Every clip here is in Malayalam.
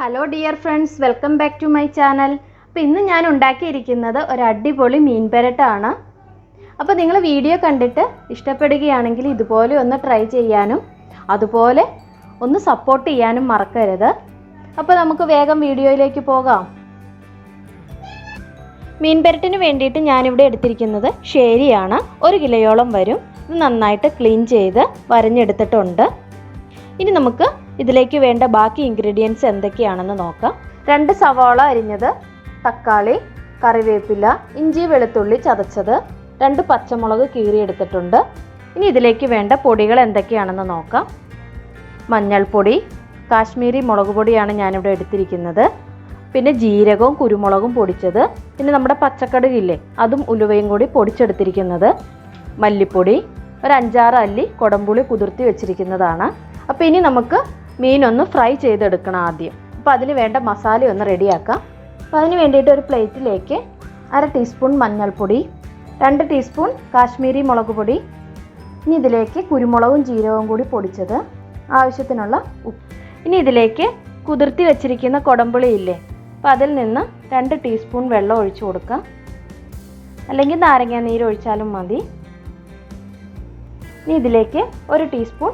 Hello dear friends, welcome back to my channel. അപ്പോൾ ഇന്ന് ഞാൻ ഉണ്ടാക്കിയിരിക്കുന്നത് ഒരു അടിപൊളി മീൻ പെരട്ടാണ്. അപ്പോൾ നിങ്ങൾ വീഡിയോ കണ്ടിട്ട് ഇഷ്ടപ്പെടുകയാണെങ്കിൽ ഇതുപോലെ ഒന്ന് ട്രൈ ചെയ്യാനും അതുപോലെ ഒന്ന് സപ്പോർട്ട് ചെയ്യാനും മറക്കരുത്. അപ്പോൾ നമുക്ക് വേഗം വീഡിയോയിലേക്ക് പോകാം. മീൻ പെരട്ടിന് വേണ്ടിയിട്ട് ഞാനിവിടെ എടുത്തിരിക്കുന്നത് ഷേരിയാണ്. 1 കിലോയോളം വരും. ഇത് നന്നായിട്ട് ക്ലീൻ ചെയ്ത് വരഞ്ഞെടുത്തിട്ടുണ്ട്. ഇനി നമുക്ക് ഇതിലേക്ക് വേണ്ട ബാക്കി ഇൻഗ്രീഡിയൻസ് എന്തൊക്കെയാണെന്ന് നോക്കാം. 2 സവാള അരിഞ്ഞത്, തക്കാളി, കറിവേപ്പില, ഇഞ്ചി വെളുത്തുള്ളി ചതച്ചത്, 2 പച്ചമുളക് കീറിയെടുത്തിട്ടുണ്ട്. ഇനി ഇതിലേക്ക് വേണ്ട പൊടികൾ എന്തൊക്കെയാണെന്ന് നോക്കാം. മഞ്ഞൾപ്പൊടി, കാശ്മീരി മുളക് പൊടിയാണ് ഞാനിവിടെ എടുത്തിരിക്കുന്നത്. പിന്നെ ജീരകവും കുരുമുളകും പൊടിച്ചത്, പിന്നെ നമ്മുടെ പച്ചക്കടുകില്ലേ അതും ഉലുവയും കൂടി പൊടിച്ചെടുത്തിരിക്കുന്നത്, മല്ലിപ്പൊടി, ഒരു 5-6 അല്ലി കൊടംപുളി കുതിർത്തി വെച്ചിരിക്കുന്നതാണ്. അപ്പോൾ ഇനി നമുക്ക് മീനൊന്ന് ഫ്രൈ ചെയ്തെടുക്കണം ആദ്യം. അപ്പോൾ അതിന് വേണ്ട മസാല ഒന്ന് റെഡിയാക്കാം. അപ്പോൾ അതിന് വേണ്ടിയിട്ട് ഒരു പ്ലേറ്റിലേക്ക് 1/2 ടീസ്പൂൺ മഞ്ഞൾപ്പൊടി, 2 ടീസ്പൂൺ കാശ്മീരി മുളക് പൊടി, ഇനി ഇതിലേക്ക് കുരുമുളകും ജീരകവും കൂടി പൊടിച്ചത്, ആവശ്യത്തിനുള്ള ഉപ്പ്. ഇനി ഇതിലേക്ക് കുതിർത്തി വെച്ചിരിക്കുന്ന കൊടംപുളി ഇല്ലേ, അപ്പോൾ അതിൽ നിന്ന് 2 ടീസ്പൂൺ വെള്ളം ഒഴിച്ചു കൊടുക്കാം, അല്ലെങ്കിൽ നാരങ്ങ നീര് ഒഴിച്ചാലും മതി. ഇനി ഇതിലേക്ക് 1 ടീസ്പൂൺ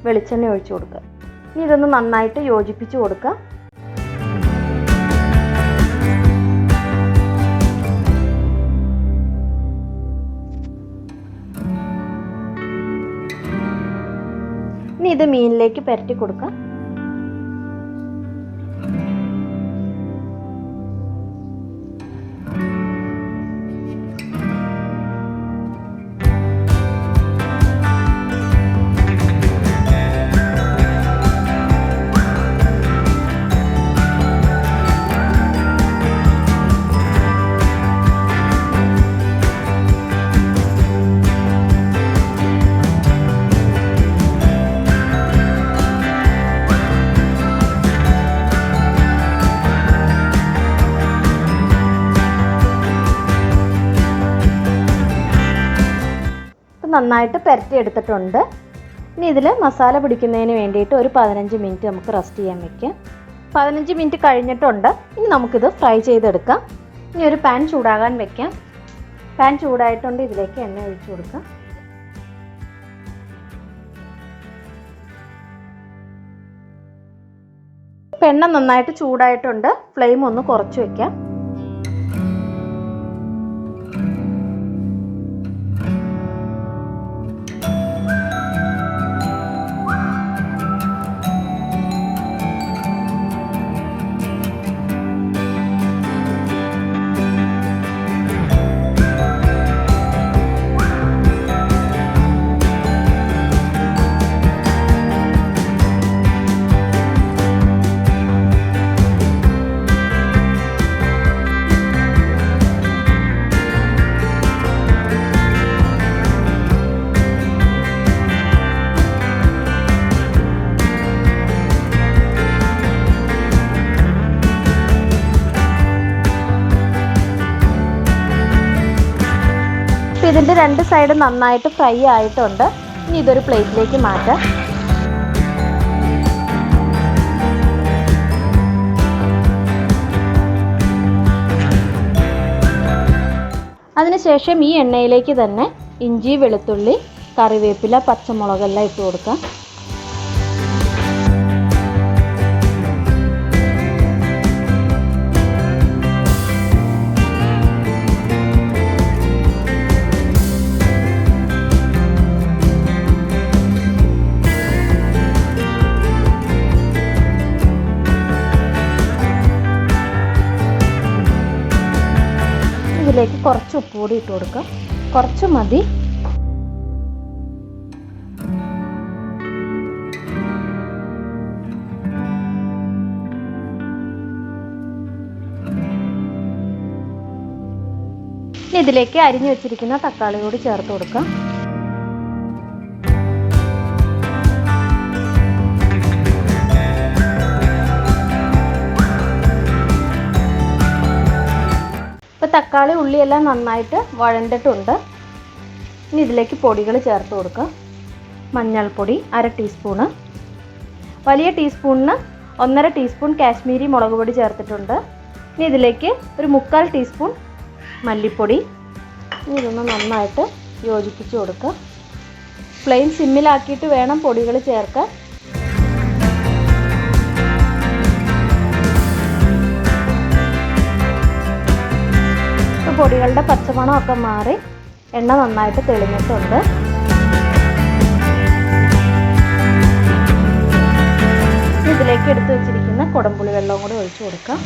വെളിച്ചെണ്ണ ഒഴിച്ചു കൊടുക്കുക. ഇനി ഇതൊന്ന് നന്നായിട്ട് യോജിപ്പിച്ച് കൊടുക്കുക. ഇനി ഇത് മീനിലേക്ക് പുരട്ടി കൊടുക്കുക. നന്നായിട്ട് പുരട്ടി എടുത്തിട്ടുണ്ട്. ഇനി ഇതിൽ മസാല പിടിക്കുന്നതിന് വേണ്ടിയിട്ട് ഒരു 15 മിനിറ്റ് നമുക്ക് റെസ്റ്റ് ചെയ്യാൻ വെക്കാം. 15 മിനിറ്റ് കഴിഞ്ഞിട്ടുണ്ട്. ഇനി നമുക്കിത് ഫ്രൈ ചെയ്തെടുക്കാം. ഇനി ഒരു പാൻ ചൂടാകാൻ വെക്കാം. പാൻ ചൂടായിട്ടുണ്ട്. ഇതിലേക്ക് എണ്ണ ഒഴിച്ചു കൊടുക്കാം. എണ്ണ നന്നായിട്ട് ചൂടായിട്ടുണ്ട്. ഫ്ലെയിം ഒന്ന് കുറച്ച് വെക്കാം. ഇതിൻ്റെ 2 സൈഡ് നന്നായിട്ട് ഫ്രൈ ആയിട്ടുണ്ട്. ഇനി ഇതൊരു പ്ലേറ്റിലേക്ക് മാറ്റാം. അതിനുശേഷം ഈ എണ്ണയിലേക്ക് തന്നെ ഇഞ്ചി വെളുത്തുള്ളി കറിവേപ്പില പച്ചമുളകെല്ലാം ഇട്ട് കൊടുക്കാം. ഇതിലേക്ക് കുറച്ച് ഉപ്പ് കൂടി ഇട്ട് കൊടുക്കാം. കുറച്ച് മതി. ഇതിലേക്ക് അരിഞ്ഞു വെച്ചിരിക്കുന്ന തക്കാളി കൂടി ചേർത്ത് കൊടുക്കാം. ഇപ്പോൾ തക്കാളി ഉള്ളിയെല്ലാം നന്നായിട്ട് വഴണ്ടിട്ടുണ്ട്. ഇനി ഇതിലേക്ക് പൊടികൾ ചേർത്ത് കൊടുക്കാം. മഞ്ഞൾപ്പൊടി 1/2 ടീസ്പൂണ്, വലിയ ടീസ്പൂണിന് 1.5 ടീസ്പൂൺ കാശ്മീരി മുളക് പൊടി ചേർത്തിട്ടുണ്ട്. ഇനി ഇതിലേക്ക് ഒരു 3/4 ടീസ്പൂൺ മല്ലിപ്പൊടി. ഇനി ഇതൊന്ന് നന്നായിട്ട് യോജിപ്പിച്ച് കൊടുക്കുക. ഫ്ലെയിം സിമ്മിലാക്കിയിട്ട് വേണം പൊടികൾ ചേർക്കാൻ. ഇപ്പോൾ പൊടികളുടെ പച്ചമണമൊക്കെ മാറി എണ്ണ നന്നായിട്ട് തെളിഞ്ഞിട്ടുണ്ട്. ഇതിലേക്ക് എടുത്ത് വെച്ചിരിക്കുന്ന കുടംപുളി വെള്ളവും കൂടി ഒഴിച്ചു കൊടുക്കാം.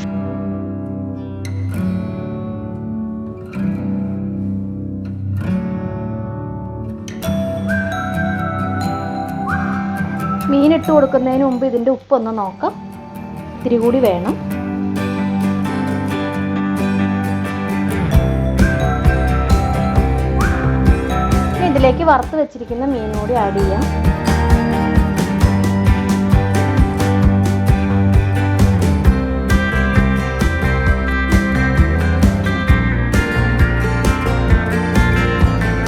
മീനിട്ട് കൊടുക്കുന്നതിന് മുമ്പ് ഇതിൻ്റെ ഉപ്പൊന്ന് നോക്കാം. ഇത്തിരി കൂടി വേണം. ഇതിലേക്ക് വറുത്ത് വെച്ചിരിക്കുന്ന മീൻ കൂടി ആഡ് ചെയ്യാം.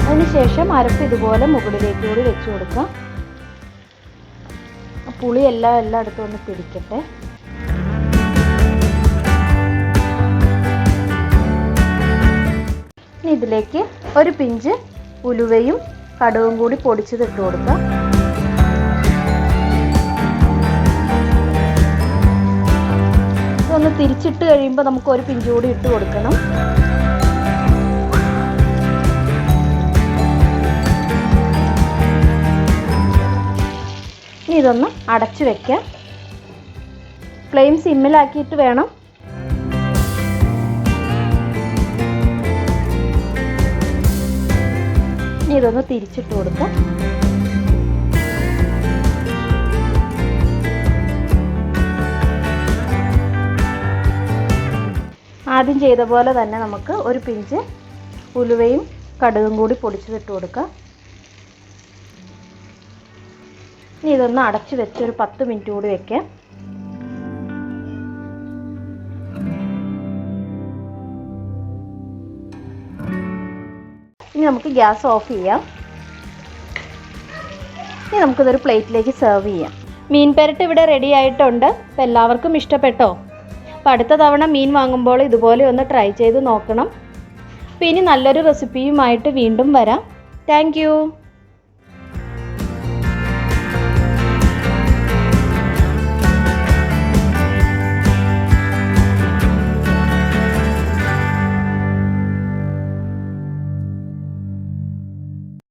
അതിനുശേഷം അരപ്പ് ഇതുപോലെ മുകളിലേക്ക് കൂടി വെച്ച് കൊടുക്കാം. പുളി എല്ലായിടത്തും ഒന്ന് പിടിക്കട്ടെ. ഇനി ഇതിലേക്ക് ഒരു പിഞ്ച് ഉലുവയും കടുകും കൂടി പൊടിച്ചതിട്ട് കൊടുക്കാം. ഇതൊന്ന് തിരിച്ചിട്ട് കഴിയുമ്പോൾ നമുക്ക് ഒരു പിഞ്ച് കൂടി ഇട്ട് കൊടുക്കണം. ഇനി ഇതൊന്ന് അടച്ചു വെക്കാം. ഫ്ലെയിം സിമ്മിലാക്കിയിട്ട് വേണം. ഇനി ഇതൊന്ന് തിരിച്ചിട്ട് കൊടുക്കാം. ആദ്യം ചെയ്ത പോലെ തന്നെ നമുക്ക് ഒരു പിഞ്ച് ഉലുവയും കടുകും കൂടി പൊടിച്ചതിട്ട് കൊടുക്കാം. ഇനി ഇതൊന്ന് അടച്ചു വെച്ച് ഒരു 10 മിനിറ്റ് കൂടി വെക്കാം. ഇനി നമുക്ക് ഗ്യാസ് ഓഫ് ചെയ്യാം. ഇനി നമുക്കിതൊരു പ്ലേറ്റിലേക്ക് സെർവ് ചെയ്യാം. മീൻ പെരട്ട് ഇവിടെ റെഡി ആയിട്ടുണ്ട്. അപ്പോൾ എല്ലാവർക്കും ഇഷ്ടപ്പെട്ടോ? അപ്പോൾ അടുത്ത തവണ മീൻ വാങ്ങുമ്പോൾ ഇതുപോലെ ഒന്ന് ട്രൈ ചെയ്ത് നോക്കണം. അപ്പോൾ ഇനി നല്ലൊരു റെസിപ്പിയുമായിട്ട് വീണ്ടും വരാം. താങ്ക്